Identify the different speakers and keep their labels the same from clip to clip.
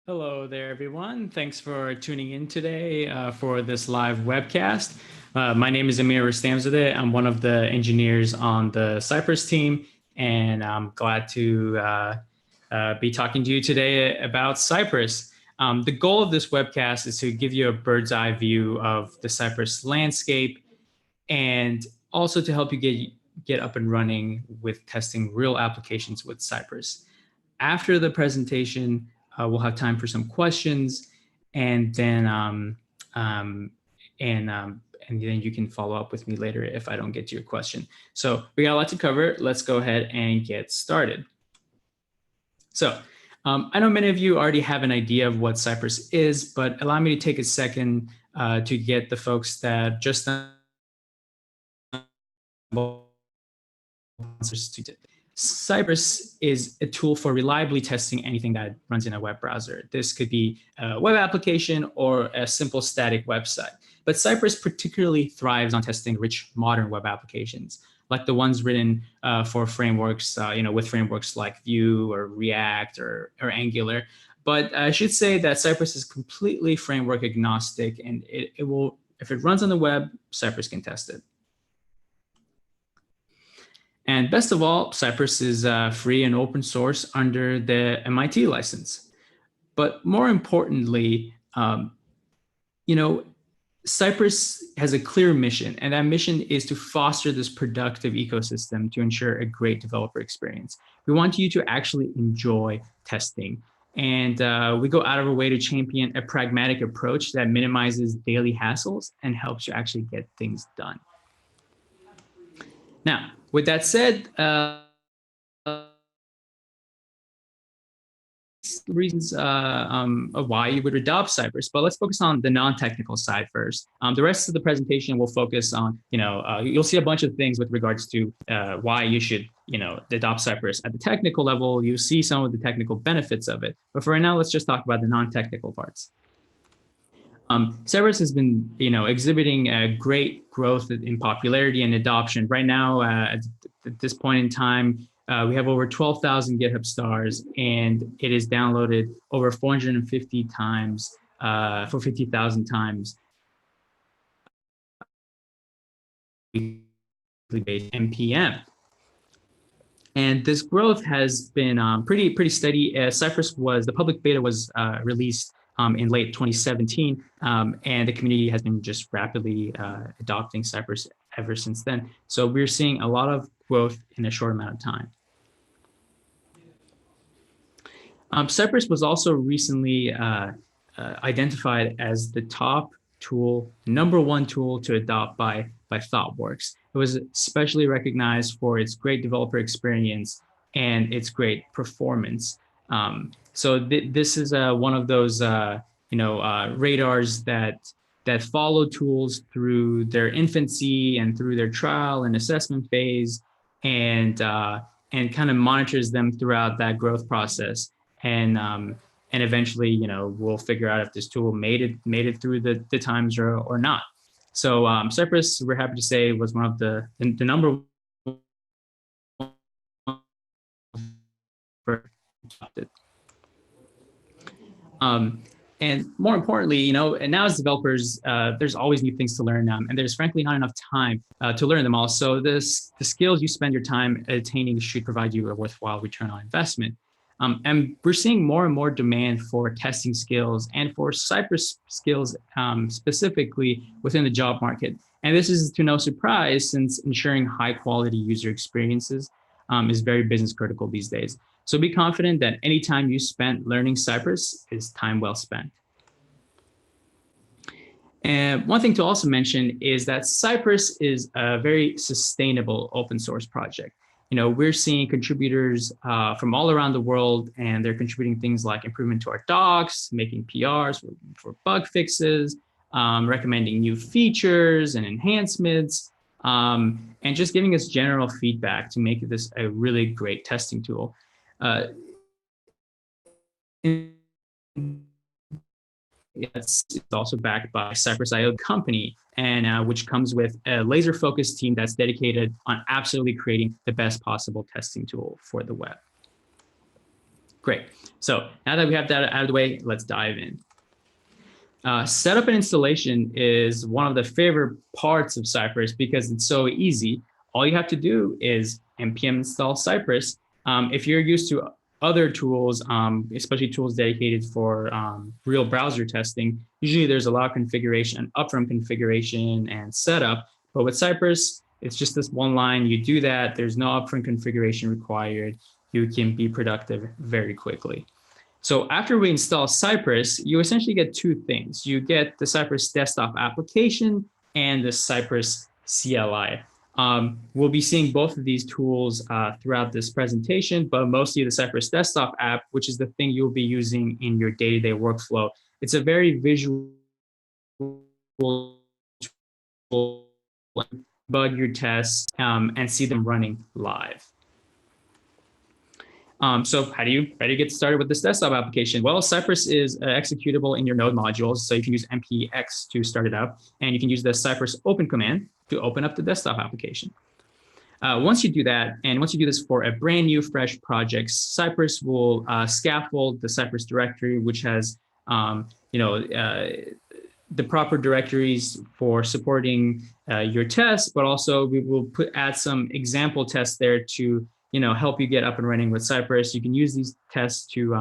Speaker 1: Hello there, everyone. Thanks for tuning in today for this live webcast. My name is Amir Rustamzadeh. I'm one of the engineers on the Cypress team, and I'm glad to be talking to you today about Cypress. The goal of this webcast is to give you a bird's eye view of the Cypress landscape and also to help you get up and running with testing real applications with Cypress. After the presentation, we'll have time for some questions, and then um, and and then you can follow up with me later if I don't get to your question. So we got a lot to cover. Let's go ahead and get started. So I know many of you already have an idea of what Cypress is, but allow me to take a second to get the folks that just Cypress is a tool for reliably testing anything that runs in a web browser. This could be a web application or a simple static website. But Cypress particularly thrives on testing rich modern web applications, like the ones written for frameworks, with frameworks like Vue or React or Angular. But I should say that Cypress is completely framework agnostic, and it will, if it runs on the web, Cypress can test it. And best of all, Cypress is free and open source under the MIT license. But more importantly, Cypress has a clear mission, and that mission is to foster this productive ecosystem to ensure a great developer experience. We want you to actually enjoy testing. And we go out of our way to champion a pragmatic approach that minimizes daily hassles and helps you actually get things done. Now, with that said, reasons of why you would adopt Cypress, but let's focus on the non-technical side first. The rest of the presentation will focus on, you'll see a bunch of things with regards to why you should, adopt Cypress. At the technical level, you'll see some of the technical benefits of it. But for right now, let's just talk about the non-technical parts. Cypress has been, exhibiting a great growth in popularity and adoption. Right now, at this point in time, we have over 12,000 GitHub stars, and it is downloaded over 450 times for 50,000 times. NPM. And this growth has been pretty steady. The public beta was released in late 2017, and the community has been just rapidly adopting Cypress ever since then. So we're seeing a lot of growth in a short amount of time. Cypress was also recently identified as the top tool, #1 tool to adopt by ThoughtWorks. It was especially recognized for its great developer experience and its great performance. So this is one of those radars that follow tools through their infancy and through their trial and assessment phase, and kind of monitors them throughout that growth process. And eventually, we'll figure out if this tool made it through the times or not. So Cypress, we're happy to say, was one of the number one. And more importantly, and now as developers, there's always new things to learn, and there's frankly not enough time to learn them all. So the skills you spend your time attaining should provide you a worthwhile return on investment. And we're seeing more and more demand for testing skills and for Cypress skills specifically within the job market. And this is to no surprise, since ensuring high quality user experiences is very business critical these days. So be confident that any time you spent learning Cypress is time well spent. And one thing to also mention is that Cypress is a very sustainable open source project. We're seeing contributors from all around the world, and they're contributing things like improvement to our docs, making PRs for bug fixes, recommending new features and enhancements, and just giving us general feedback to make this a really great testing tool. It's also backed by Cypress.io company, and which comes with a laser-focused team that's dedicated on absolutely creating the best possible testing tool for the web. Great. So now that we have that out of the way, let's dive in. Setup and installation is one of the favorite parts of Cypress because it's so easy. All you have to do is npm install Cypress. If you're used to other tools, especially tools dedicated for real browser testing, usually there's a lot of configuration, upfront configuration and setup. But with Cypress, it's just this one line. You do that. There's no upfront configuration required. You can be productive very quickly. So after we install Cypress, you essentially get two things. You get the Cypress desktop application and the Cypress CLI. We'll be seeing both of these tools throughout this presentation, but mostly the Cypress desktop app, which is the thing you'll be using in your day-to-day workflow. It's a very visual tool, bug your tests and see them running live. So how do you get started with this desktop application? Well, Cypress is executable in your node modules. So you can use npx to start it up, and you can use the Cypress open command to open up the desktop application. Once you do that, and once you do this for a brand new fresh project, Cypress will scaffold the Cypress directory, which has the proper directories for supporting your tests, but also we will add some example tests there to help you get up and running with Cypress. You can use these tests to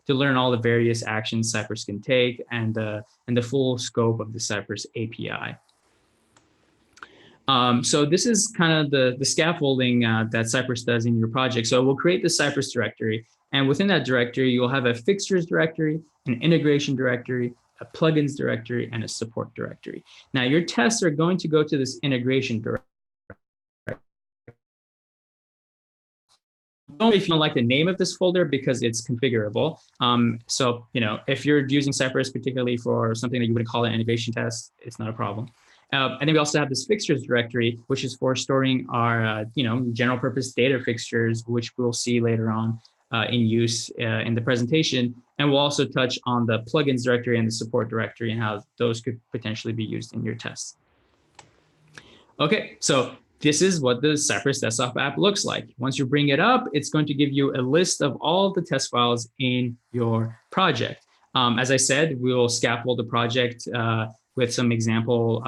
Speaker 1: learn all the various actions Cypress can take and the full scope of the Cypress API. So this is kind of the scaffolding that Cypress does in your project. So we'll create the Cypress directory, and within that directory, you'll have a fixtures directory, an integration directory, a plugins directory, and a support directory. Now your tests are going to go to this integration directory. If you don't like the name of this folder because it's configurable. So, if you're using Cypress particularly for something that you wouldn't call an integration test, it's not a problem. And then we also have this fixtures directory, which is for storing our, general purpose data fixtures, which we'll see later on in use in the presentation. And we'll also touch on the plugins directory and the support directory and how those could potentially be used in your tests. Okay, so this is what the Cypress desktop app looks like. Once you bring it up, it's going to give you a list of all the test files in your project. As I said, we'll scaffold the project with some example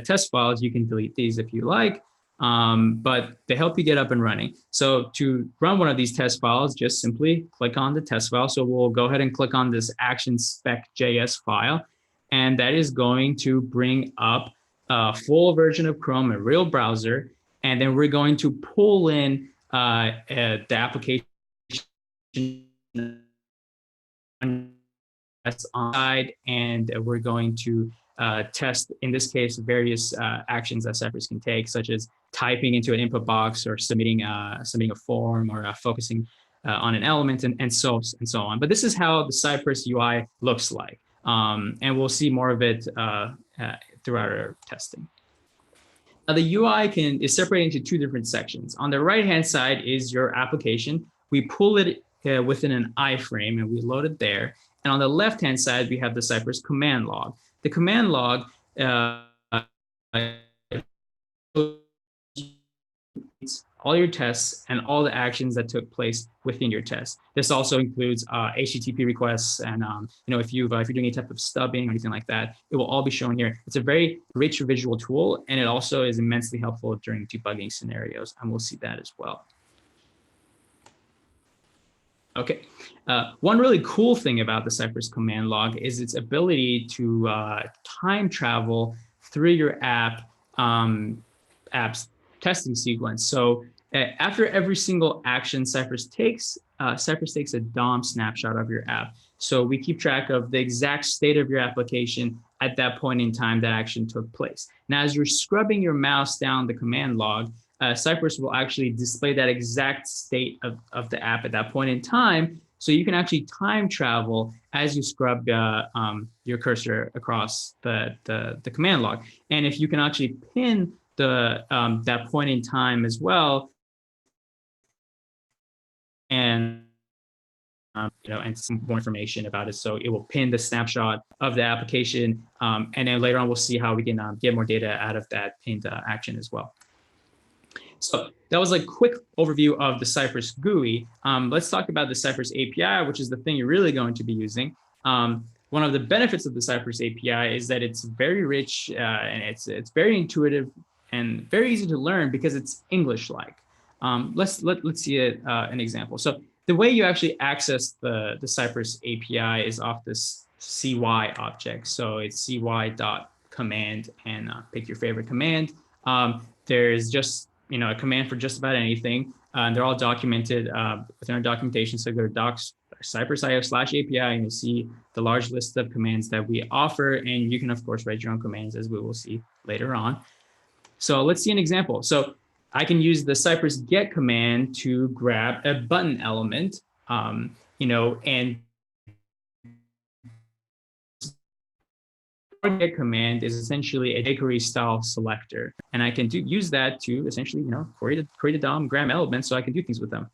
Speaker 1: test files. You can delete these if you like, but they help you get up and running. So to run one of these test files, just simply click on the test file. So we'll go ahead and click on this action spec.js file, and that is going to bring up a full version of Chrome, a real browser, and then we're going to pull in the application that's on the side, and we're going to test, in this case, various actions that Cypress can take, such as typing into an input box or submitting a form or focusing on an element and so on. But this is how the Cypress UI looks like, and we'll see more of it throughout our testing. Now the UI is separated into two different sections. On the right-hand side is your application. We pull it within an iframe and we load it there. And on the left-hand side, we have the Cypress command log. The command log all your tests and all the actions that took place within your test. This also includes HTTP requests, and if you're doing any type of stubbing or anything like that, it will all be shown here. It's a very rich visual tool, and it also is immensely helpful during debugging scenarios, and we'll see that as well. Okay, one really cool thing about the Cypress command log is its ability to time travel through your app's testing sequence. So after every single action Cypress takes a DOM snapshot of your app. So we keep track of the exact state of your application at that point in time that action took place. Now, as you're scrubbing your mouse down the command log, Cypress will actually display that exact state of the app at that point in time. So you can actually time travel as you scrub your cursor across the command log. And if you can actually pin that point in time as well, and and some more information about it. So it will pin the snapshot of the application, and then later on we'll see how we can get more data out of that pinned action as well. So that was a quick overview of the Cypress GUI. Let's talk about the Cypress API, which is the thing you're really going to be using. One of the benefits of the Cypress API is that it's very rich and it's very intuitive and very easy to learn because it's English-like. Let's see an example. So the way you actually access the Cypress API is off this cy object. So it's cy.command and pick your favorite command. There's just a command for just about anything. And they're all documented within our documentation. So go to docs Cypress.io/API and you'll see the large list of commands that we offer. And you can, of course, write your own commands, as we will see later on. So let's see an example. So I can use the Cypress get command to grab a button element, and get command is essentially a jQuery style selector. And I can use that to essentially, create a DOM gram element so I can do things with them.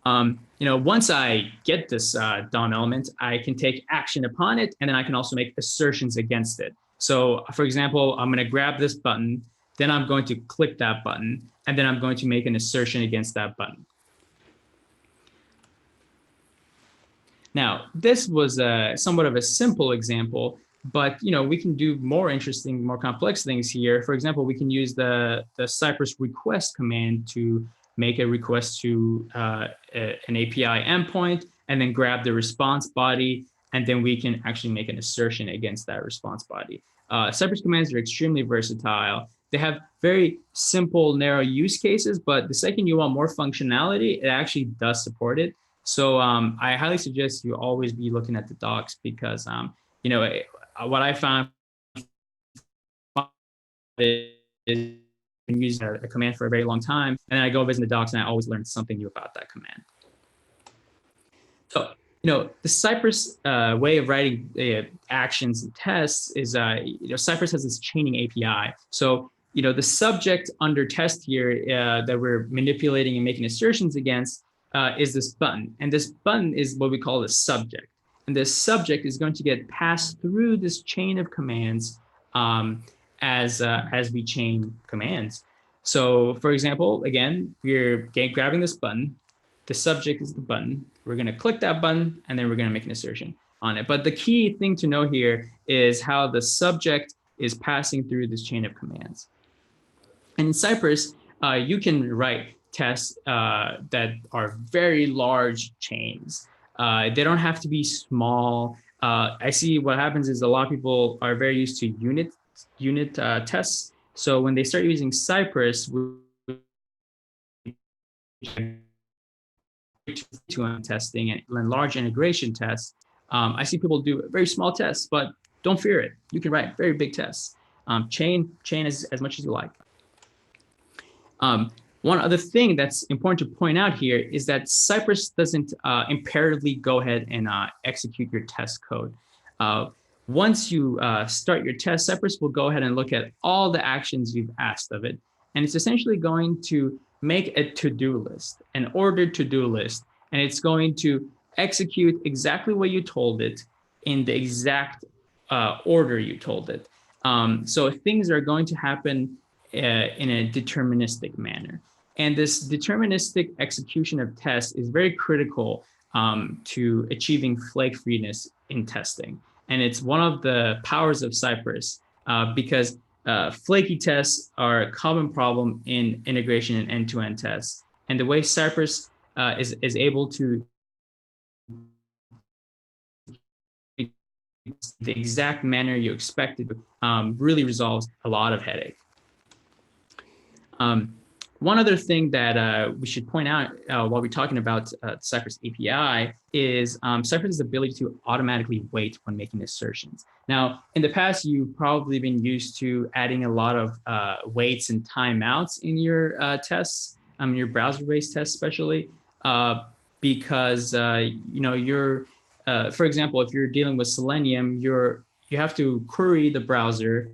Speaker 1: Once I get this DOM element, I can take action upon it, and then I can also make assertions against it. So for example, I'm going to grab this button, then I'm going to click that button, and then I'm going to make an assertion against that button. Now, this was somewhat of a simple example, but we can do more interesting, more complex things here. For example, we can use the Cypress request command to make a request to an API endpoint, and then grab the response body, and then we can actually make an assertion against that response body. Cypress commands are extremely versatile. They have very simple, narrow use cases, but the second you want more functionality, it actually does support it. So I highly suggest you always be looking at the docs because, what I found is been using a command for a very long time, and then I go visit the docs and I always learn something new about that command. So, the Cypress way of writing actions and tests is, Cypress has this chaining API. So, the subject under test here that we're manipulating and making assertions against is this button. And this button is what we call the subject. And this subject is going to get passed through this chain of commands as we chain commands. So for example, again, we're grabbing this button. The subject is the button. We're going to click that button, and then we're going to make an assertion on it. But the key thing to know here is how the subject is passing through this chain of commands. And in Cypress, you can write tests that are very large chains. They don't have to be small. I see what happens is a lot of people are very used to unit tests. So when they start using Cypress, testing and large integration tests, I see people do very small tests, but don't fear it. You can write very big tests. Chain as much as you like. One other thing that's important to point out here is that Cypress doesn't imperatively go ahead and execute your test code. Once you start your test, Cypress will go ahead and look at all the actions you've asked of it. And it's essentially going to make a to-do list, an ordered to-do list. And it's going to execute exactly what you told it in the exact order you told it. So things are going to happen in a deterministic manner. And this deterministic execution of tests is very critical to achieving flake-freeness in testing. And it's one of the powers of Cypress because flaky tests are a common problem in integration and end-to-end tests. And the way Cypress is able to the exact manner you expect it to really resolves a lot of headache. One other thing that we should point out while we're talking about Cypress API is Cypress's ability to automatically wait when making assertions. Now, in the past, you've probably been used to adding a lot of waits and timeouts in your tests, your browser-based tests especially, because you're, for example, if you're dealing with Selenium, you have to query the browser.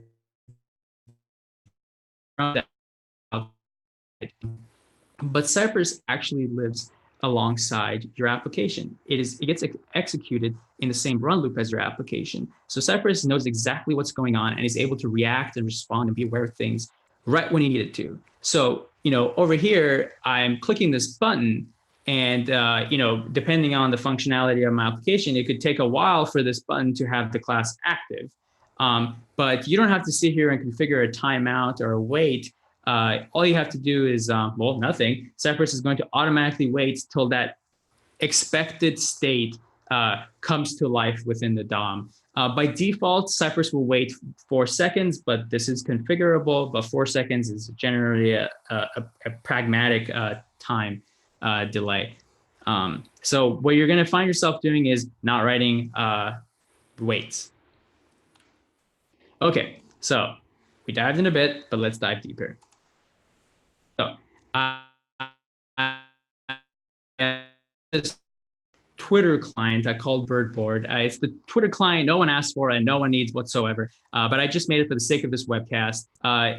Speaker 1: But Cypress actually lives alongside your application. It gets executed in the same run loop as your application. So Cypress knows exactly what's going on and is able to react and respond and be aware of things right when you need it to. So, over here, I'm clicking this button, and depending on the functionality of my application, it could take a while for this button to have the class active. But you don't have to sit here and configure a timeout or a wait. All you have to do is, nothing. Cypress is going to automatically wait till that expected state comes to life within the DOM. By default, Cypress will wait 4 seconds, but this is configurable. But 4 seconds is generally a pragmatic time delay. So what you're going to find yourself doing is not writing waits. Okay, so we dived in a bit, but let's dive deeper. So this Twitter client I called Birdboard. It's the Twitter client no one asked for and no one needs whatsoever, but I just made it for the sake of this webcast.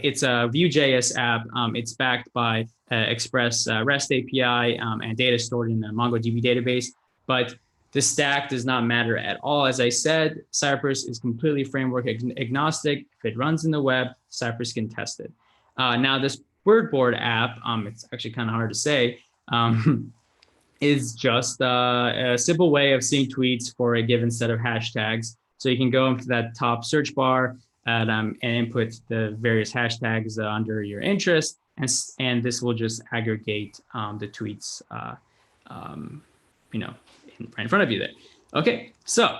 Speaker 1: It's a Vue.js app. It's backed by Express REST API and data stored in the MongoDB database, but the stack does not matter at all. As I said, Cypress is completely framework agnostic. If it runs in the web, Cypress can test it. Now, this Birdboard app, it's actually kind of hard to say, is just a simple way of seeing tweets for a given set of hashtags. So you can go into that top search bar and input the various hashtags under your interest, and this will just aggregate the tweets, right in front of you there. Okay, so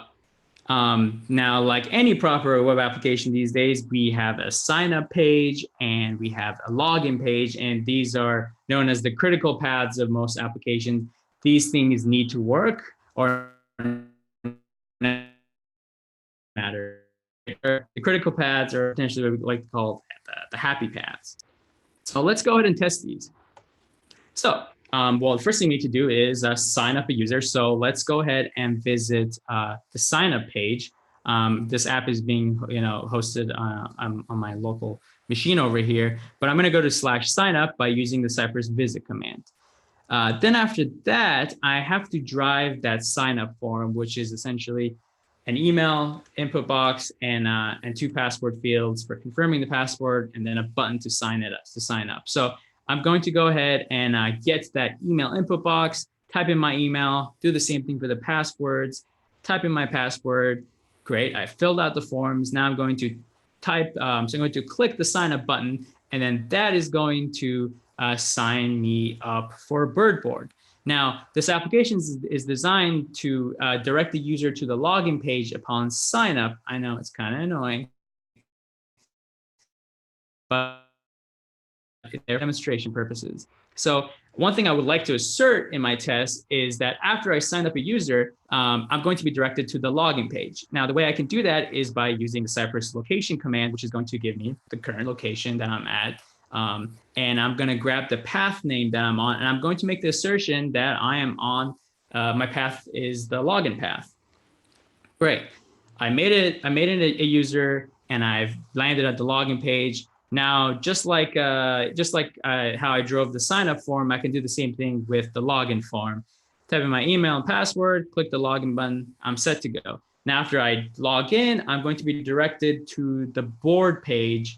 Speaker 1: now, like any proper web application these days, we have a sign up page and we have a login page, and these are known as the critical paths of most applications. These things need to work or matter. The critical paths are potentially what we like to call the happy paths. So let's go ahead and test these. So, the first thing we need to do is sign up a user. So let's go ahead and visit the sign up page. This app is being hosted on my local machine over here, but I'm going to go to /signup by using the Cypress visit command. Then after that, I have to drive that sign up form, which is essentially an email input box and 2 password fields for confirming the password, and then a button to sign up. So I'm going to go ahead and get that email input box, type in my email, do the same thing for the passwords, type in my password. Great, I filled out the forms. Now I'm going to type, so I'm going to click the sign up button, and then that is going to sign me up for Birdboard. Now, this application is designed to direct the user to the login page upon sign up. I know it's kind of annoying, but for demonstration purposes. So one thing I would like to assert in my test is that after I sign up a user, I'm going to be directed to the login page. Now, the way I can do that is by using the Cypress location command, which is going to give me the current location that I'm at. And I'm going to grab the path name that I'm on, and I'm going to make the assertion that I am on, my path is the login path. Great. I made it a user, and I've landed at the login page. Now, just like how I drove the sign up form, I can do the same thing with the login form. Type in my email and password, click the login button, I'm set to go. Now, after I log in, I'm going to be directed to the board page,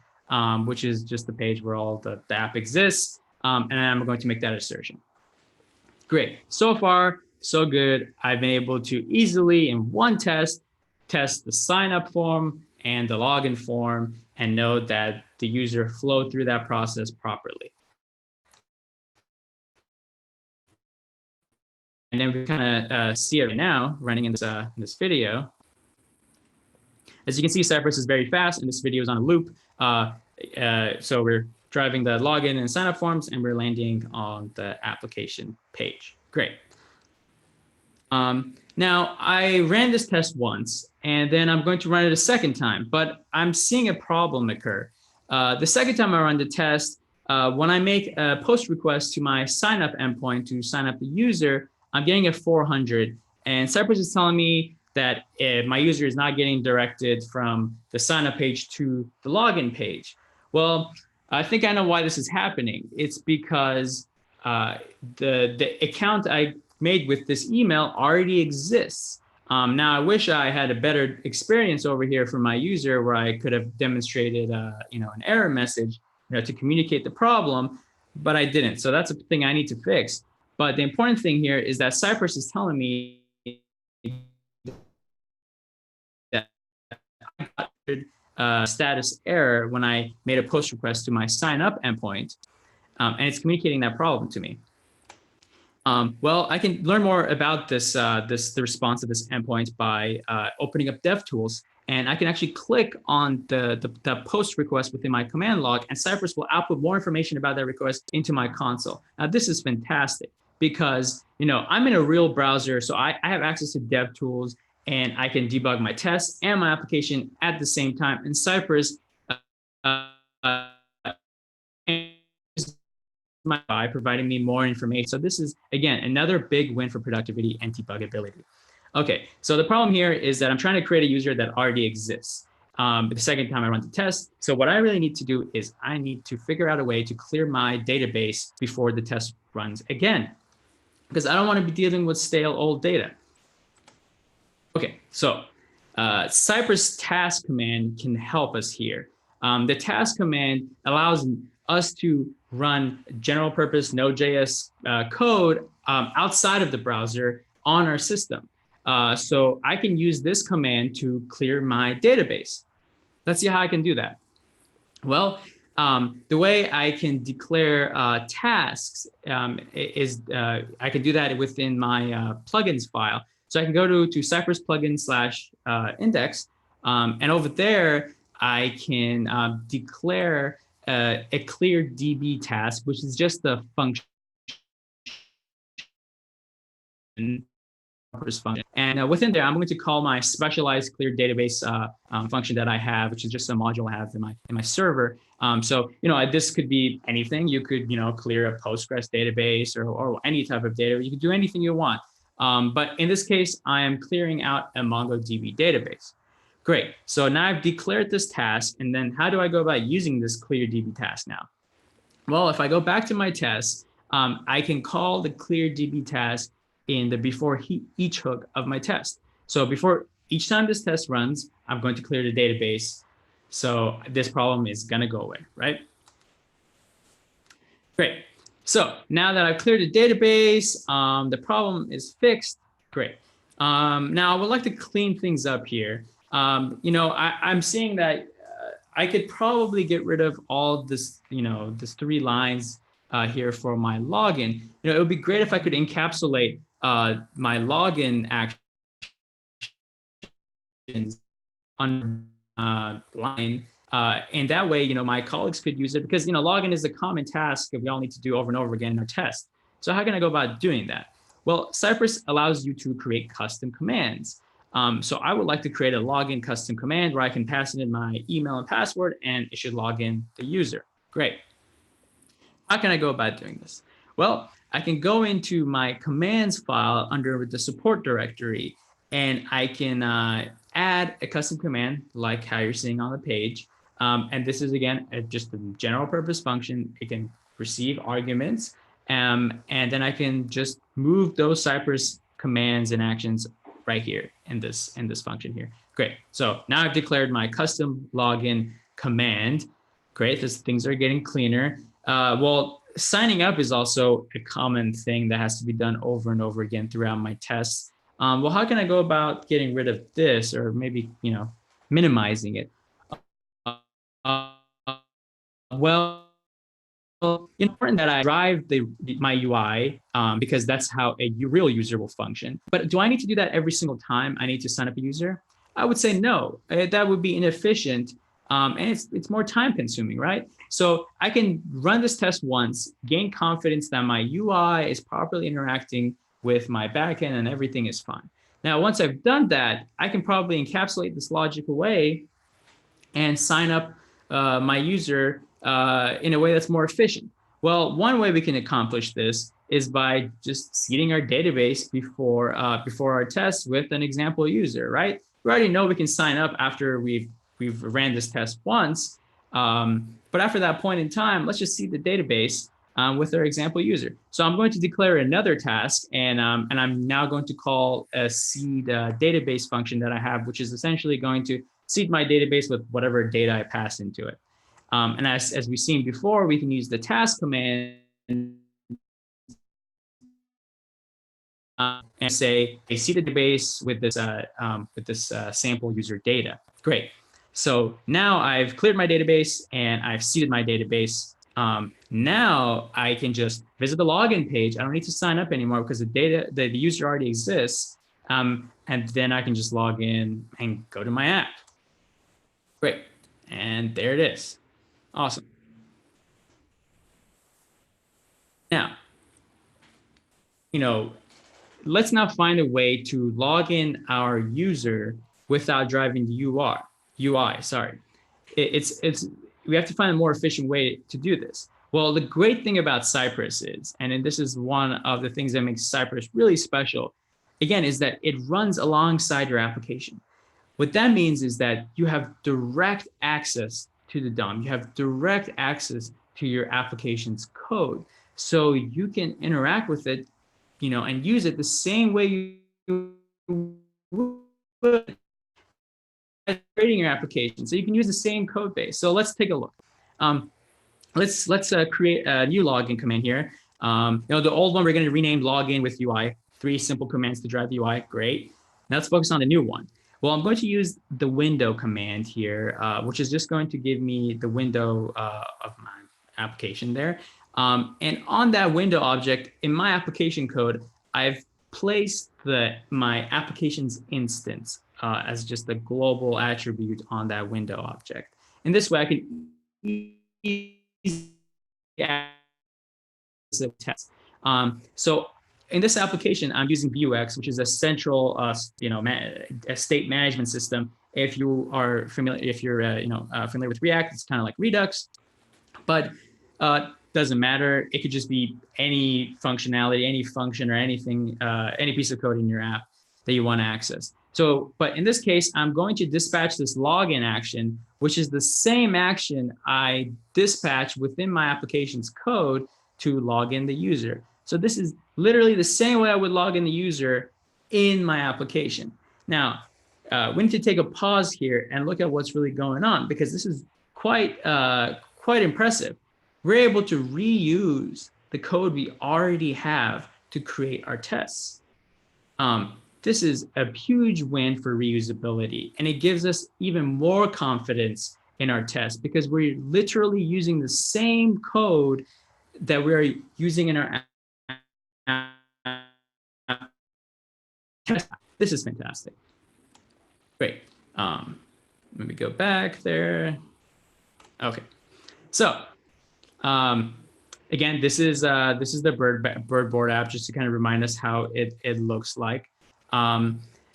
Speaker 1: which is just the page where all the app exists. And I'm going to make that assertion. Great. So far, so good. I've been able to easily, in one test the sign up form and the login form and know that the user flowed through that process properly. And then we kind of see it right now running in this video. As you can see, Cypress is very fast, and this video is on a loop. So we're driving the login and sign up forms, and we're landing on the application page. Great. Now, I ran this test once, and then I'm going to run it a second time, but I'm seeing a problem occur. The second time I run the test, when I make a post request to my sign up endpoint to sign up the user, I'm getting a 400, and Cypress is telling me that my user is not getting directed from the sign up page to the login page. Well, I think I know why this is happening. It's because the account I made with this email already exists. Now, I wish I had a better experience over here for my user where I could have demonstrated an error message, to communicate the problem, but I didn't. So that's a thing I need to fix. But the important thing here is that Cypress is telling me that I got status error when I made a post request to my sign up endpoint, and it's communicating that problem to me. Well, I can learn more about the response to this endpoint by opening up DevTools, and I can actually click on the post request within my command log, and Cypress will output more information about that request into my console. Now, this is fantastic because I'm in a real browser, so I have access to DevTools, and I can debug my tests and my application at the same time. And Cypress by providing me more information. So this is, again, another big win for productivity and debuggability. Okay, so the problem here is that I'm trying to create a user that already exists. The second time I run the test. So what I really need to do is I need to figure out a way to clear my database before the test runs again, because I don't want to be dealing with stale old data. Okay, so Cypress task command can help us here. The task command allows us to run general purpose Node.js code outside of the browser on our system. So I can use this command to clear my database. Let's see how I can do that. Well, the way I can declare tasks is I can do that within my plugins file. So I can go to Cypress plugin/index, and over there I can declare a clear DB task, which is just the function. And within there, I'm going to call my specialized clear database function that I have, which is just a module I have in my server. So this could be anything. You could clear a Postgres database or any type of data. You could do anything you want. But in this case, I am clearing out a MongoDB database. Great. So now I've declared this task, and then how do I go about using this clear DB task now? Well, if I go back to my test, I can call the clear DB task in the before each hook of my test. So before each time this test runs, I'm going to clear the database. So this problem is going to go away, right? Great. So now that I've cleared the database, the problem is fixed. Great. Now I would like to clean things up here. I'm seeing that I could probably get rid of all this, this 3 lines here for my login. It would be great if I could encapsulate my login actions on line. And that way, my colleagues could use it because, login is a common task that we all need to do over and over again in our test. So how can I go about doing that? Well, Cypress allows you to create custom commands. So I would like to create a login custom command where I can pass in my email and password, and it should log in the user. Great. How can I go about doing this? Well, I can go into my commands file under the support directory, and I can add a custom command like how you're seeing on the page. And this is, again, just a general purpose function. It can receive arguments, and then I can just move those Cypress commands and actions right here in this function here. Great. So now I've declared my custom login command. Great. Things are getting cleaner. Well, signing up is also a common thing that has to be done over and over again throughout my tests. Well, how can I go about getting rid of this, or maybe minimizing it? Well, important that I drive my UI because that's how a real user will function. But do I need to do that every single time I need to sign up a user? I would say no. That would be inefficient, and it's more time consuming, right? So I can run this test once, gain confidence that my UI is properly interacting with my backend and everything is fine. Now, once I've done that, I can probably encapsulate this logic away and sign up my user in a way that's more efficient. Well, one way we can accomplish this is by just seeding our database before our test with an example user, right? We already know we can sign up after we've ran this test once, but after that point in time, let's just seed the database with our example user. So I'm going to declare another task, and I'm now going to call a seed database function that I have, which is essentially going to seed my database with whatever data I pass into it. And as we've seen before, we can use the task command and say, I see the database with this sample user data. Great. So now I've cleared my database and I've seeded my database. Now I can just visit the login page. I don't need to sign up anymore because the user already exists. And then I can just log in and go to my app. Great. And there it is. Awesome. Now, let's now find a way to log in our user without driving the UI. Sorry, it's we have to find a more efficient way to do this. Well, the great thing about Cypress is, and this is one of the things that makes Cypress really special, again, is that it runs alongside your application. What that means is that you have direct access to the DOM. You have direct access to your application's code. So you can interact with it, and use it the same way you would creating your application. So you can use the same code base. So let's take a look. Let's create a new login command here. The old one we're going to rename login with UI. 3 simple commands to drive the UI. Great. Now let's focus on the new one. Well, I'm going to use the window command here, which is just going to give me the window of my application there. And on that window object in my application code, I've placed my application's instance as just a global attribute on that window object. In this way, I can easily test. So in this application, I'm using Vuex, which is a central, a state management system. If you are familiar, if you're familiar with React, it's kind of like Redux, but doesn't matter. It could just be any functionality, any function, or anything, any piece of code in your app that you want to access. So, but in this case, I'm going to dispatch this login action, which is the same action I dispatch within my application's code to log in the user. So this is literally the same way I would log in the user in my application. Now, we need to take a pause here and look at what's really going on, because this is quite impressive. We're able to reuse the code we already have to create our tests. This is a huge win for reusability, and it gives us even more confidence in our tests because we're literally using the same code that we're using in our test. This is fantastic. Great. Let me go back there. Okay. So, again, this is the bird board app, just to kind of remind us how it looks like.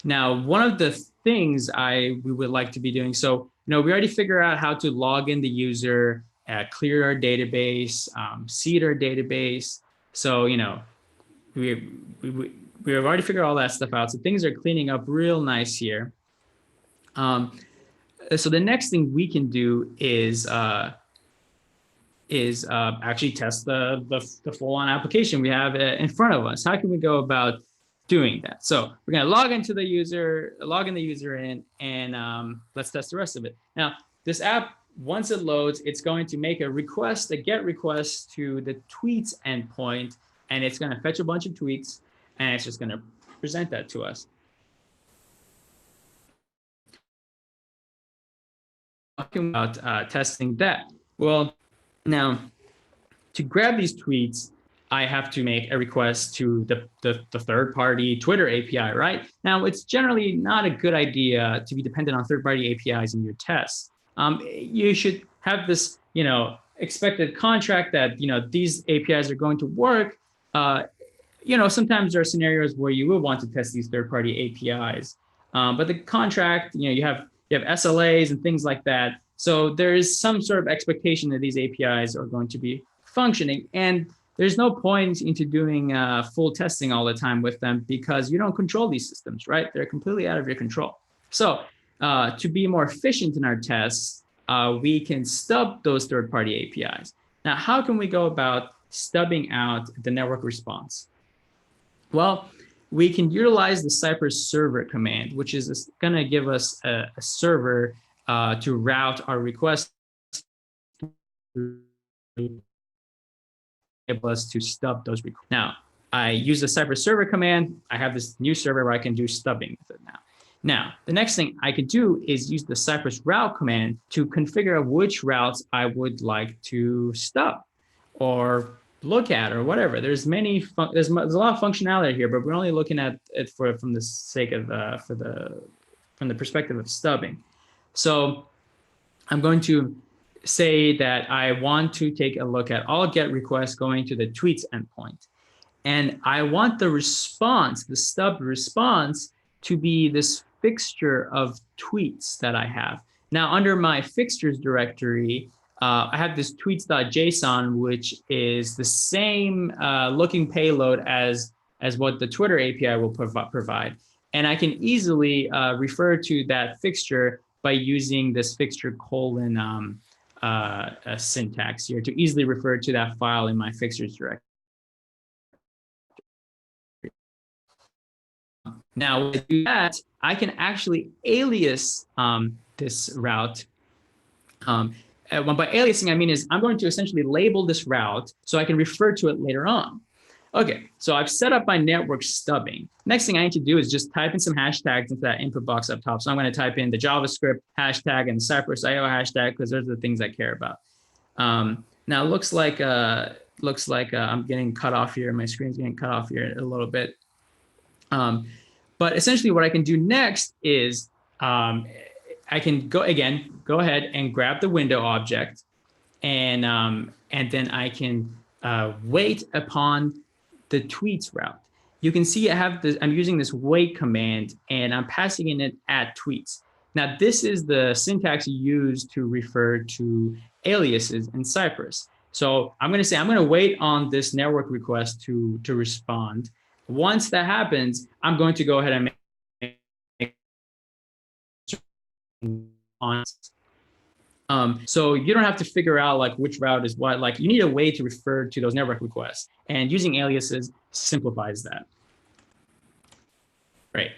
Speaker 1: Now, one of the things we would like to be doing, so we already figured out how to log in the user, clear our database, seed our database. So we've already figured all that stuff out. So things are cleaning up real nice here. So the next thing we can do is actually test the full-on application we have in front of us. How can we go about doing that? So we're going to log in the user in, and let's test the rest of it. Now, this app, once it loads, it's going to make a GET request to the tweets endpoint, and it's going to fetch a bunch of tweets, and it's just going to present that to us. Talking about testing that. Well, now, to grab these tweets, I have to make a request to the third-party Twitter API, right? Now, it's generally not a good idea to be dependent on third-party APIs in your tests. You should have this, expected contract that, these APIs are going to work. Sometimes there are scenarios where you will want to test these third-party APIs, but the contract, you have SLAs and things like that. So there is some sort of expectation that these APIs are going to be functioning, and there's no point into doing full testing all the time with them because you don't control these systems, right? They're completely out of your control. So to be more efficient in our tests, we can stub those third-party APIs. Now, how can we go about stubbing out the network response? Well, we can utilize the Cypress server command, which is going to give us a server to route our request enable us to stub those requests. Now, I use the Cypress server command. I have this new server where I can do stubbing with it now. Now, the next thing I could do is use the Cypress route command to configure which routes I would like to stub or look at or whatever. There's a lot of functionality here, but we're only looking at it from the sake of from the perspective of stubbing. So I'm going to say that I want to take a look at all GET requests going to the tweets endpoint. And I want the response, the stub response, to be this fixture of tweets that I have. Now, under my fixtures directory, I have this tweets.json, which is the same looking payload as what the Twitter API will provide. And I can easily refer to that fixture by using this fixture colon syntax here to easily refer to that file in my fixtures directory. Now, with that, I can actually alias this route. By aliasing, I mean is I'm going to essentially label this route so I can refer to it later on. Okay, so I've set up my network stubbing. Next thing I need to do is just type in some hashtags into that input box up top. So I'm going to type in the JavaScript hashtag and Cypress.io hashtag because those are the things I care about. Now it looks like I'm getting cut off here. My screen's getting cut off here a little bit. But essentially what I can do next is I can go ahead and grab the window object and then I can wait upon the tweets route. You can see I'm using this wait command and I'm passing in it at tweets. Now this is the syntax used to refer to aliases in Cypress. So I'm going to say I'm going to wait on this network request to respond. Once that happens, I'm going to go ahead and make so you don't have to figure out like which route is what. Like you need a way to refer to those network requests, and using aliases simplifies that. Right.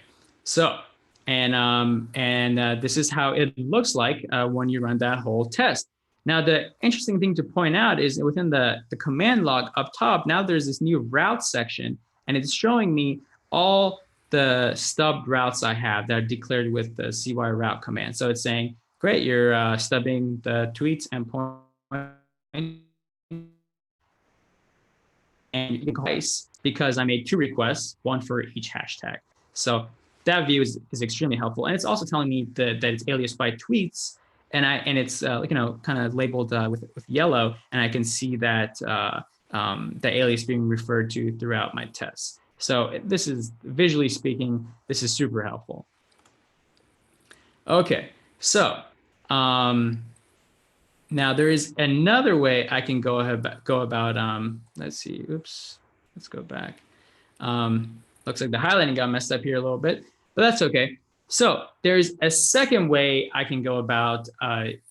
Speaker 1: So this is how it looks like when you run that whole test. Now, the interesting thing to point out is within the command log up top, now there's this new route section, and it's showing me all the stubbed routes I have that are declared with the cy route command. So it's saying, great, you're stubbing the tweets endpoint, and you can twice because I made 2 requests, 1 for each hashtag. So that view is extremely helpful, and it's also telling me that it's aliased by tweets, and it's kind of labeled with yellow, and I can see that the alias being referred to throughout my tests. So this is, visually speaking, this is super helpful. Okay, so now there is another way I can go about. Let's see. Oops. Let's go back. Looks like the highlighting got messed up here a little bit, but that's okay. So there's a second way I can go about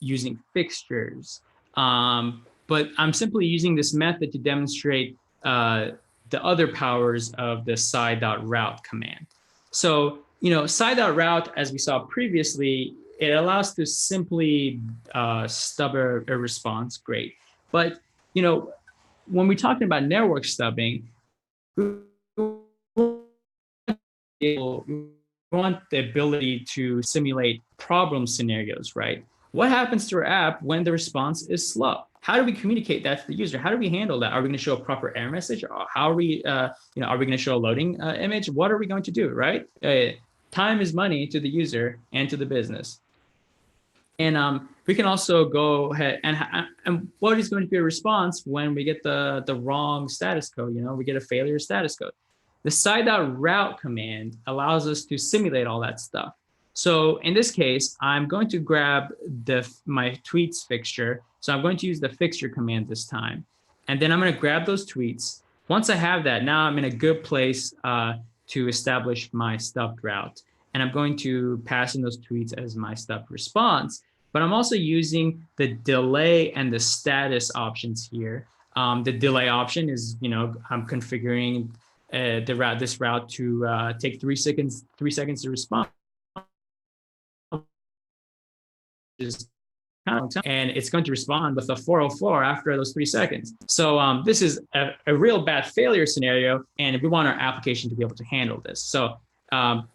Speaker 1: using fixtures, but I'm simply using this method to demonstrate the other powers of the cy.route command. So, cy.route, as we saw previously, it allows to simply stub a response, great. But, when we're talking about network stubbing, we want the ability to simulate problem scenarios, right? What happens to our app when the response is slow? How do we communicate that to the user? How do we handle that? Are we going to show a proper error message? Or how are we, are we going to show a loading image? What are we going to do, right? Time is money to the user and to the business. And we can also go ahead and what is going to be a response when we get the wrong status code? We get a failure status code. The cy.route command allows us to simulate all that stuff. So in this case, I'm going to grab my tweets fixture. So I'm going to use the fixture command this time. And then I'm going to grab those tweets. Once I have that, now I'm in a good place to establish my stubbed route. And I'm going to pass in those tweets as my stubbed response. But I'm also using the delay and the status options here. The delay option is, I'm configuring this route to take 3 seconds to respond. Is and it's going to respond with a 404 after those 3 seconds. So this is a real bad failure scenario, and we want our application to be able to handle this. So I'm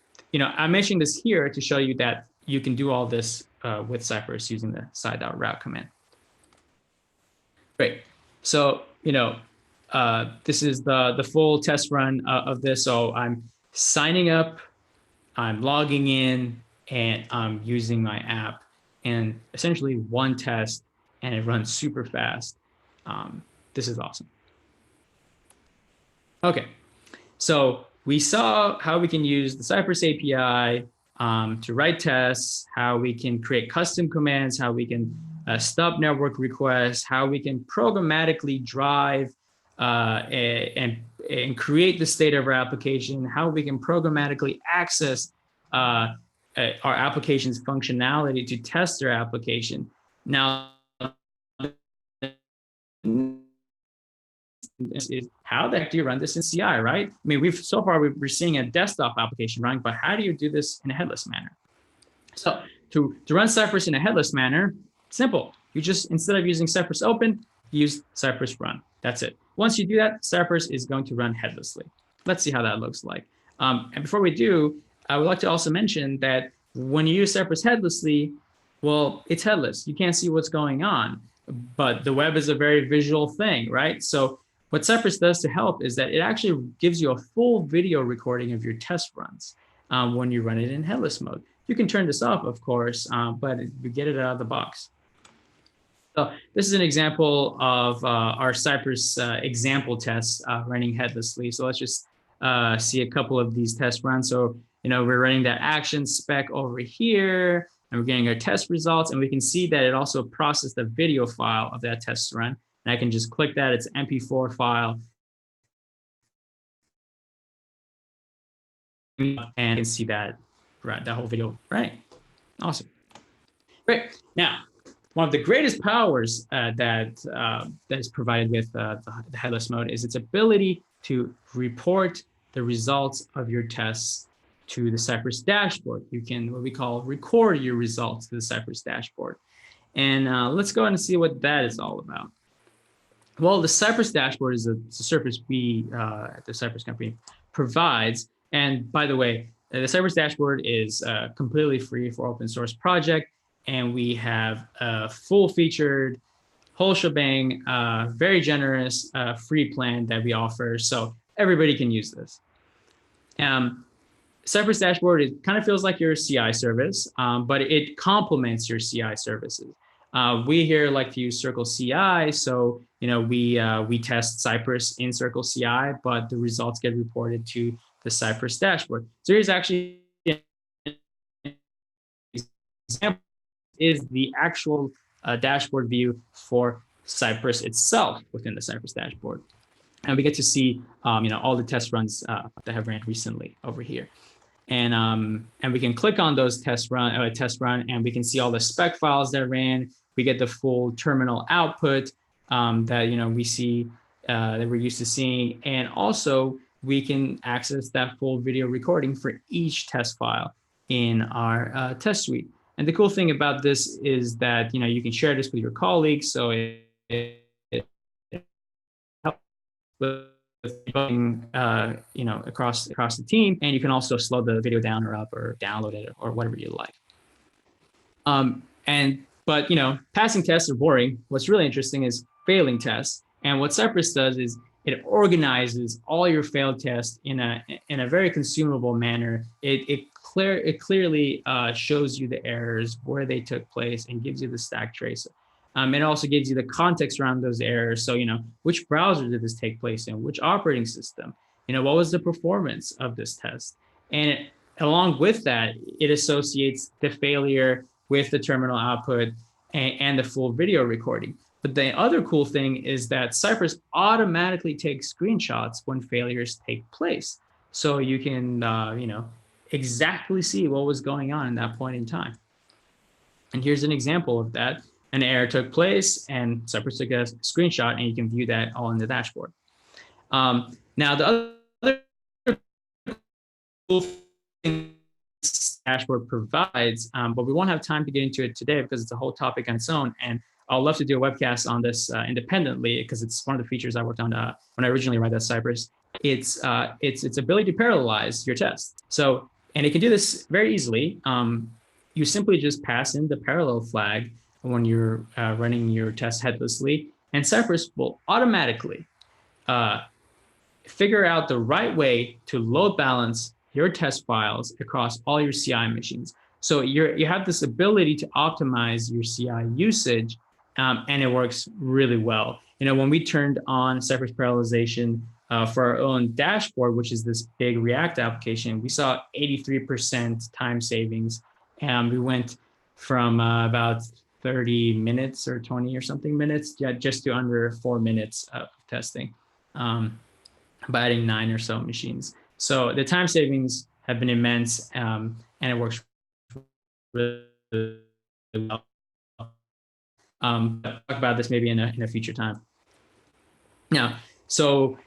Speaker 1: mentioning this here to show you that you can do all this with Cypress using the side.route command. Great. So this is the full test run of this. So I'm signing up, I'm logging in, and I'm using my app, and essentially one test, and it runs super fast. This is awesome. Okay, so we saw how we can use the Cypress API to write tests, how we can create custom commands, how we can stop network requests, how we can programmatically drive and create the state of our application, how we can programmatically access our application's functionality to test our application. Now, is how the heck do you run this in CI, right? I mean, so far we're seeing a desktop application running, but how do you do this in a headless manner? So to run Cypress in a headless manner, simple. You just, instead of using Cypress open, use Cypress run. That's it. Once you do that, Cypress is going to run headlessly. Let's see how that looks like. And before we do, I would like to also mention that when you use Cypress headlessly, well, it's headless. You can't see what's going on, but the web is a very visual thing, right? So what Cypress does to help is that it actually gives you a full video recording of your test runs when you run it in headless mode. You can turn this off, of course, but you get it out of the box. So this is an example of our Cypress example tests running headlessly. So let's just see a couple of these test runs. So, we're running that action spec over here, and we're getting our test results, and we can see that it also processed the video file of that test run. And I can just click that, it's an MP4 file. And you can see that, right, that whole video, right? Awesome. Great. Now, one of the greatest powers that is provided with the headless mode is its ability to report the results of your tests to the Cypress dashboard. You can, what we call, record your results to the Cypress dashboard. And let's go ahead and see what that is all about. Well, the Cypress dashboard is a service we at the Cypress company provides. And by the way, the Cypress dashboard is completely free for open source project. And we have a full featured, whole shebang, very generous free plan that we offer. So everybody can use this. Cypress dashboard, it kind of feels like your CI service, but it complements your CI services. We here like to use Circle CI, so we test Cypress in Circle CI, but the results get reported to the Cypress dashboard. So here's actually an example, is the actual dashboard view for Cypress itself within the Cypress dashboard, and we get to see all the test runs that have ran recently over here. And we can click on those test run, and we can see all the spec files that ran. We get the full terminal output that we see that we're used to seeing, and also we can access that full video recording for each test file in our test suite. And the cool thing about this is that you can share this with your colleagues, so it helps with debugging, across the team, and you can also slow the video down or up or download it or whatever you like. But passing tests are boring. What's really interesting is failing tests. And what Cypress does is it organizes all your failed tests in a very consumable manner. It clearly shows you the errors, where they took place, and gives you the stack trace. It also gives you the context around those errors. So, which browser did this take place in? Which operating system? What was the performance of this test? And along with that, it associates the failure with the terminal output and the full video recording. But the other cool thing is that Cypress automatically takes screenshots when failures take place. So you can, exactly see what was going on in that point in time. And here's an example of that. An error took place, and Cypress took a screenshot, and you can view that all in the dashboard. Now, the other cool thing dashboard provides, but we won't have time to get into it today because it's a whole topic on its own. And I'll love to do a webcast on this independently because it's one of the features I worked on when I originally wrote at Cypress. It's its ability to parallelize your test. So, and it can do this very easily. You simply just pass in the parallel flag when you're running your test headlessly, and Cypress will automatically figure out the right way to load balance your test files across all your CI machines. So you have this ability to optimize your CI usage, and it works really well. When we turned on Cypress parallelization for our own dashboard, which is this big React application, we saw 83% time savings, and we went from about 30 minutes or 20 or something minutes, just to under 4 minutes of testing. By adding 9 or so machines. So the time savings have been immense, and it works really well. Talk about this maybe in a future time. Now, so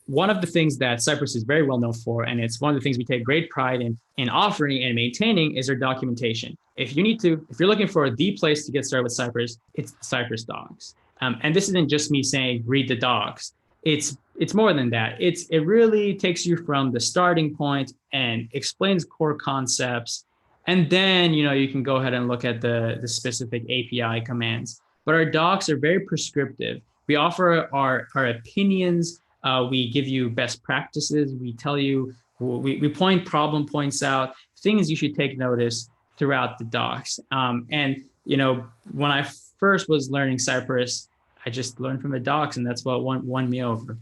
Speaker 1: one of the things that Cypress is very well known for, and it's one of the things we take great pride in offering and maintaining, is our documentation. If you're looking for the place to get started with Cypress, it's the Cypress docs. And this isn't just me saying read the docs. It's more than that. It really takes you from the starting point and explains core concepts, and then you can go ahead and look at the specific API commands. But our docs are very prescriptive. We offer our opinions. We give you best practices. We tell you, we point problem points out, things you should take notice throughout the docs. And when I first was learning Cypress, I just learned from the docs, and that's what won me over.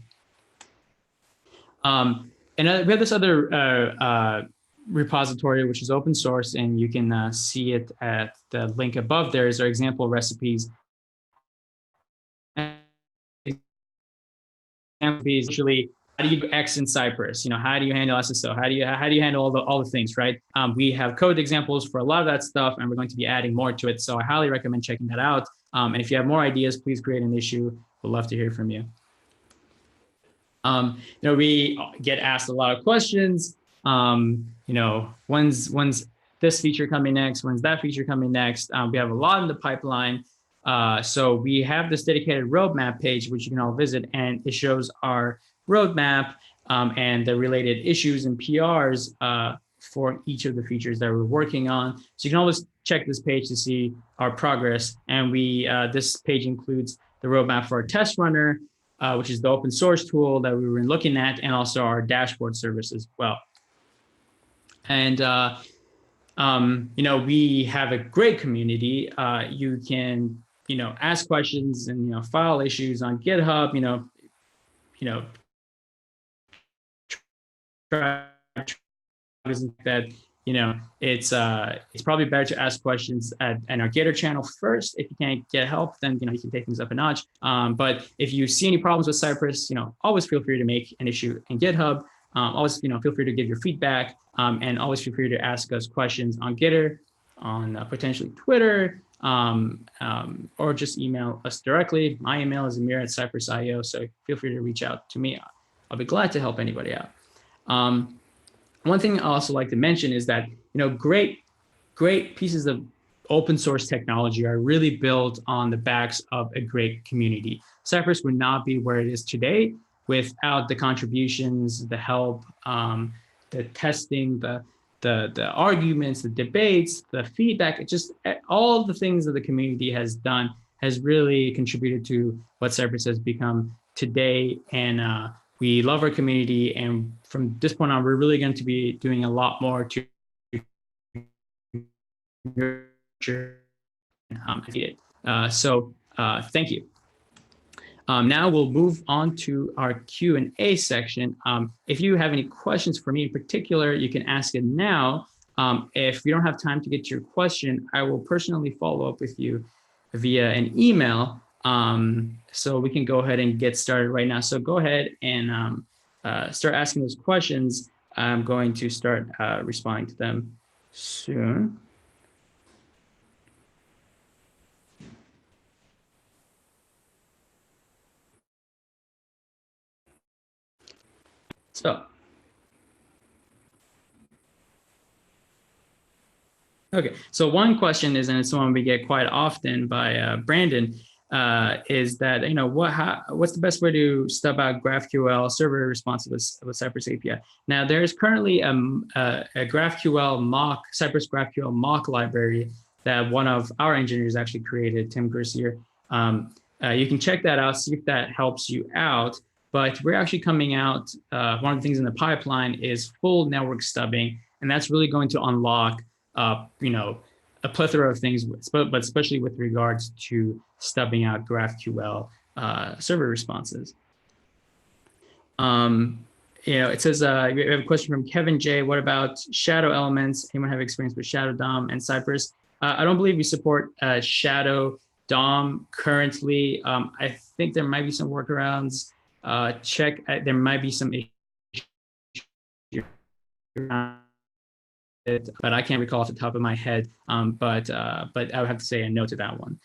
Speaker 1: And we have this other repository, which is open source, and you can see it at the link above. There is our example recipes. Usually, how do you do X in Cypress? How do you handle SSO? How do you handle all the things, right? We have code examples for a lot of that stuff, and we're going to be adding more to it. So I highly recommend checking that out. And if you have more ideas, please create an issue. We'd love to hear from you. We get asked a lot of questions. When's this feature coming next? When's that feature coming next? We have a lot in the pipeline. So we have this dedicated roadmap page, which you can all visit, and it shows our roadmap and the related issues and PRs for each of the features that we're working on. So you can always check this page to see our progress. And this page includes the roadmap for our test runner, which is the open source tool that we were looking at, and also our dashboard service as well. And we have a great community. You can ask questions and file issues on GitHub. Try that. It's probably better to ask questions in our Gitter channel first. If you can't get help, then you can take things up a notch. But if you see any problems with Cypress, always feel free to make an issue in GitHub. Always feel free to give your feedback, and always feel free to ask us questions on Gitter, on potentially Twitter, or just email us directly. My email is Amir@Cypress.io, so feel free to reach out to me. I'll be glad to help anybody out. One thing I also like to mention is that great pieces of open source technology are really built on the backs of a great community. Cypress would not be where it is today without the contributions, the help, the testing, the arguments, the debates, the feedback. Just all of the things that the community has done has really contributed to what Cypress has become today. And we love our community, and from this point on, we're really going to be doing a lot more to nurture it. So thank you. Now we'll move on to our Q&A section. If you have any questions for me in particular, you can ask it now. If we don't have time to get to your question, I will personally follow up with you via an email. So we can go ahead and get started right now. So go ahead and start asking those questions. I'm going to start responding to them soon. So Okay, so one question is, and it's one we get quite often by Brandon, is that what's the best way to stub out GraphQL server responsive with Cypress API? Now, there's currently a GraphQL mock, Cypress GraphQL mock library that one of our engineers actually created, Tim Gersier. You can check that out, see if that helps you out. But we're actually coming out. One of the things in the pipeline is full network stubbing, and that's really going to unlock a plethora of things, but especially with regards to stubbing out GraphQL server responses. It says, we have a question from Kevin J. What about shadow elements? Anyone have experience with Shadow DOM and Cypress? I don't believe we support Shadow DOM currently. I think there might be some workarounds. There might be some issues, but I can't recall off the top of my head. But I would have to say a no to that one.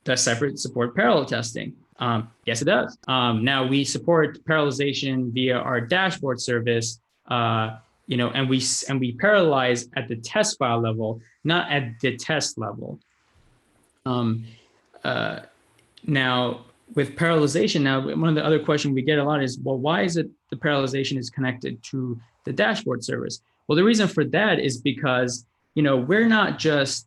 Speaker 1: Does Cypress support parallel testing? Yes, it does. Now we support parallelization via our dashboard service, and we parallelize at the test file level, not at the test level. Now with parallelization, one of the other questions we get a lot is, well, why is it the parallelization is connected to the dashboard service? Well, the reason for that is because, we're not just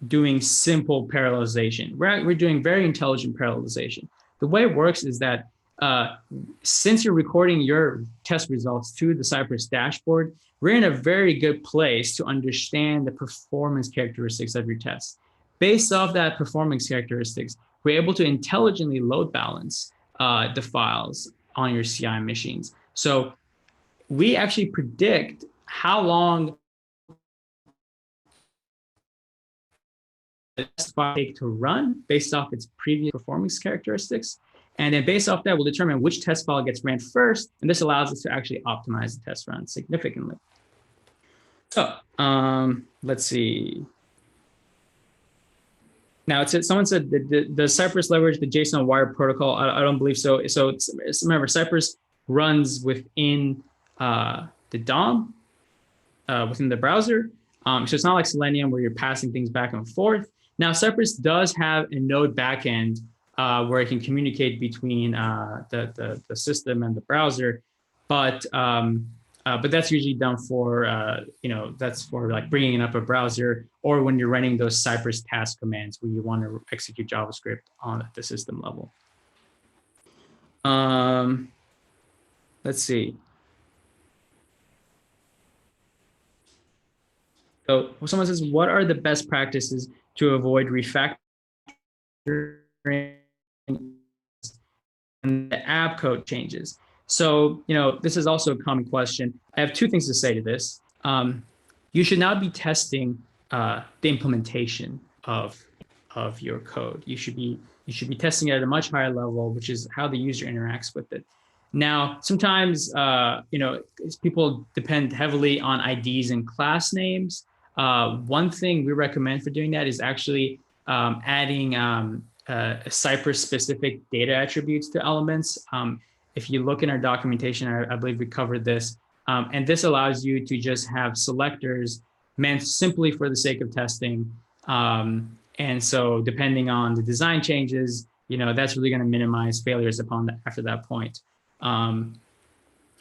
Speaker 1: doing simple parallelization. We're doing very intelligent parallelization. The way it works is that since you're recording your test results to the Cypress dashboard, we're in a very good place to understand the performance characteristics of your tests. Based off that performance characteristics, we're able to intelligently load balance the files on your CI machines. So we actually predict how long the test file take to run based off its previous performance characteristics. And then based off that, we'll determine which test file gets ran first. And this allows us to actually optimize the test run significantly. So let's see. Now, someone said, does Cypress leverage the JSON wire protocol? I don't believe so. So remember, Cypress runs within the DOM, within the browser. So it's not like Selenium where you're passing things back and forth. Now, Cypress does have a node backend where it can communicate between the system and the browser, but that's usually done for that's for like bringing up a browser, or when you're running those Cypress task commands where you want to execute JavaScript on the system level. Let's see. So someone says, what are the best practices to avoid refactoring and the app code changes? So, this is also a common question. I have two things to say to this. You should not be testing the implementation of your code. You should be testing it at a much higher level, which is how the user interacts with it. Now, sometimes, people depend heavily on IDs and class names. One thing we recommend for doing that is actually adding Cypress-specific data attributes to elements. If you look in our documentation, I believe we covered this. And this allows you to just have selectors meant simply for the sake of testing. And so depending on the design changes, that's really going to minimize failures after that point.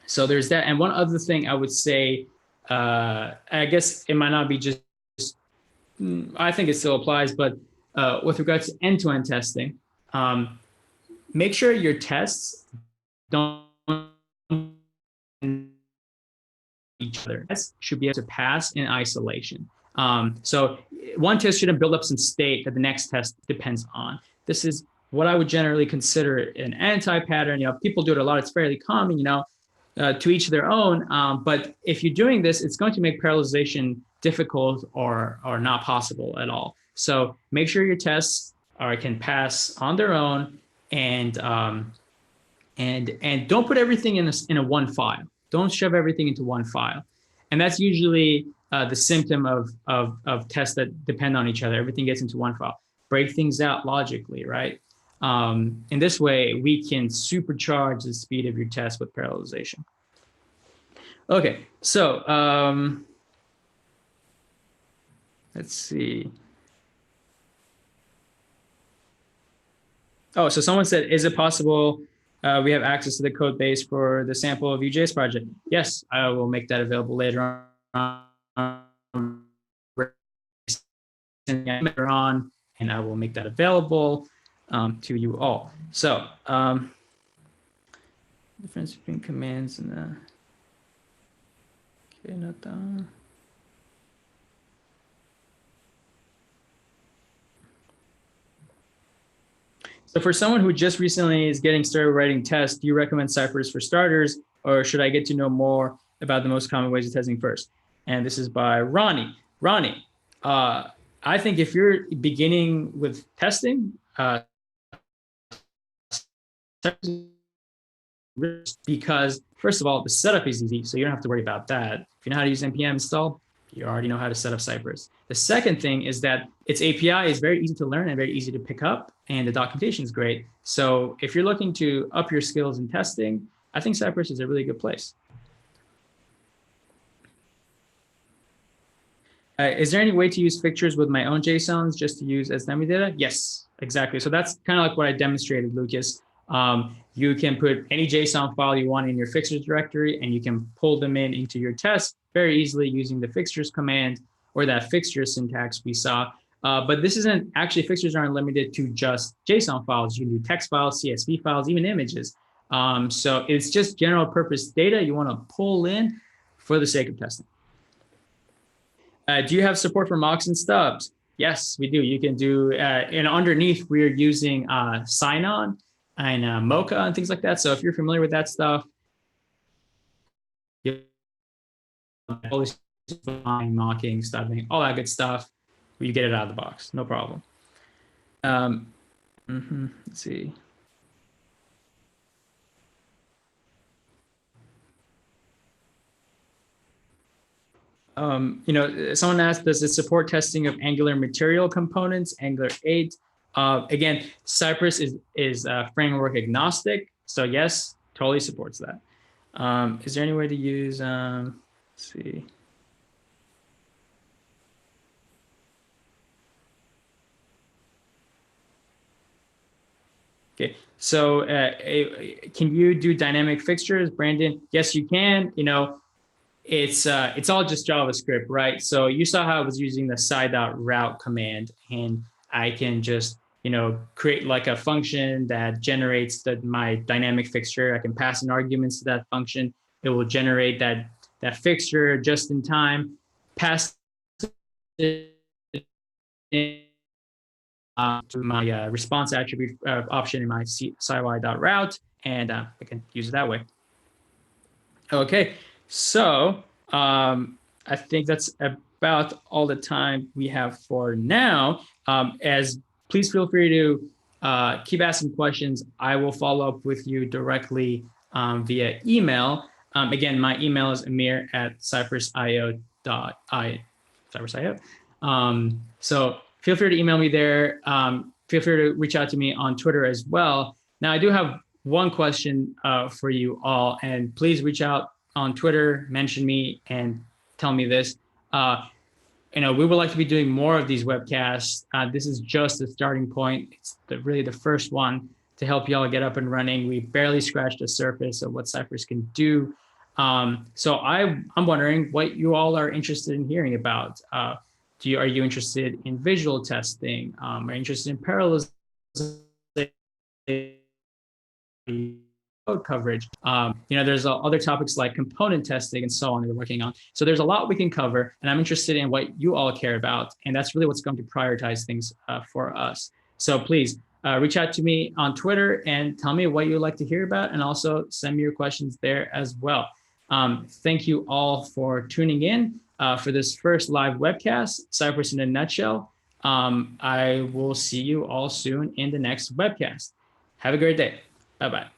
Speaker 1: So there's that. And one other thing I would say, I guess it might not be just, I think it still applies, but with regards to end-to-end testing, make sure your tests don't each other. Tests should be able to pass in isolation. So one test shouldn't build up some state that the next test depends on. This is what I would generally consider an anti-pattern. People do it a lot. It's fairly common, to each their own. But if you're doing this, it's going to make parallelization difficult or not possible at all. So make sure your tests can pass on their own, and don't put everything in a one file. Don't shove everything into one file. And that's usually the symptom of tests that depend on each other. Everything gets into one file. Break things out logically, right? In this way, we can supercharge the speed of your test with parallelization. Okay, so let's see. Oh, so someone said, is it possible we have access to the code base for the sample of Vue.js project? Yes, I will make that available later on, and I will make that available to you all. So difference between commands and okay, not done. So for someone who just recently is getting started writing tests, do you recommend Cypress for starters, or should I get to know more about the most common ways of testing first? And this is by Ronnie. Ronnie, I think if you're beginning with testing, because first of all, the setup is easy, so you don't have to worry about that. If you know how to use npm install, you already know how to set up Cypress. The second thing is that its API is very easy to learn and very easy to pick up, and the documentation is great. So if you're looking to up your skills in testing, I think Cypress is a really good place. Is there any way to use fixtures with my own JSONs just to use as dummy data? Yes, exactly. So that's kind of like what I demonstrated, Lucas. You can put any JSON file you want in your fixtures directory, and you can pull them into your test very easily using the fixtures command or that fixture syntax we saw. But this isn't actually, fixtures aren't limited to just JSON files. You can do text files, CSV files, even images. So it's just general purpose data you want to pull in for the sake of testing. Do you have support for mocks and stubs? Yes, we do. You can do, and underneath we're using sign-on and Mocha and things like that. So if you're familiar with that stuff, always mocking, stubbing, all that good stuff, you get it out of the box, no problem. Let's see. Someone asked, does it support testing of Angular material components, Angular 8? Again, Cypress is framework agnostic. So yes, totally supports that. Is there any way to use, let's see. Okay, so can you do dynamic fixtures, Brandon? Yes, you can. It's all just JavaScript, right? So you saw how I was using the side.route command, and I can just create like a function that generates my dynamic fixture. I can pass in arguments to that function. It will generate that fixture just in time, pass it to my response attribute option in my sci.route, and I can use it that way. Okay, so I think that's about all the time we have for now. Please feel free to keep asking questions. I will follow up with you directly via email. Again, my email is amir@cypress.io. Cypress.io. So feel free to email me there. Feel free to reach out to me on Twitter as well. Now, I do have one question for you all, and please reach out on Twitter, mention me, and tell me this. We would like to be doing more of these webcasts. This is just the starting point. It's really the first one to help y'all get up and running. We barely scratched the surface of what Cypress can do. So I'm wondering what you all are interested in hearing about. Are you interested in visual testing? Are you interested in parallelism? Code coverage. There's other topics like component testing and so on that we're working on. So there's a lot we can cover, and I'm interested in what you all care about, and that's really what's going to prioritize things for us. So please reach out to me on Twitter and tell me what you'd like to hear about, and also send me your questions there as well. Thank you all for tuning in for this first live webcast, Cypress in a nutshell. I will see you all soon in the next webcast. Have a great day. Bye-bye.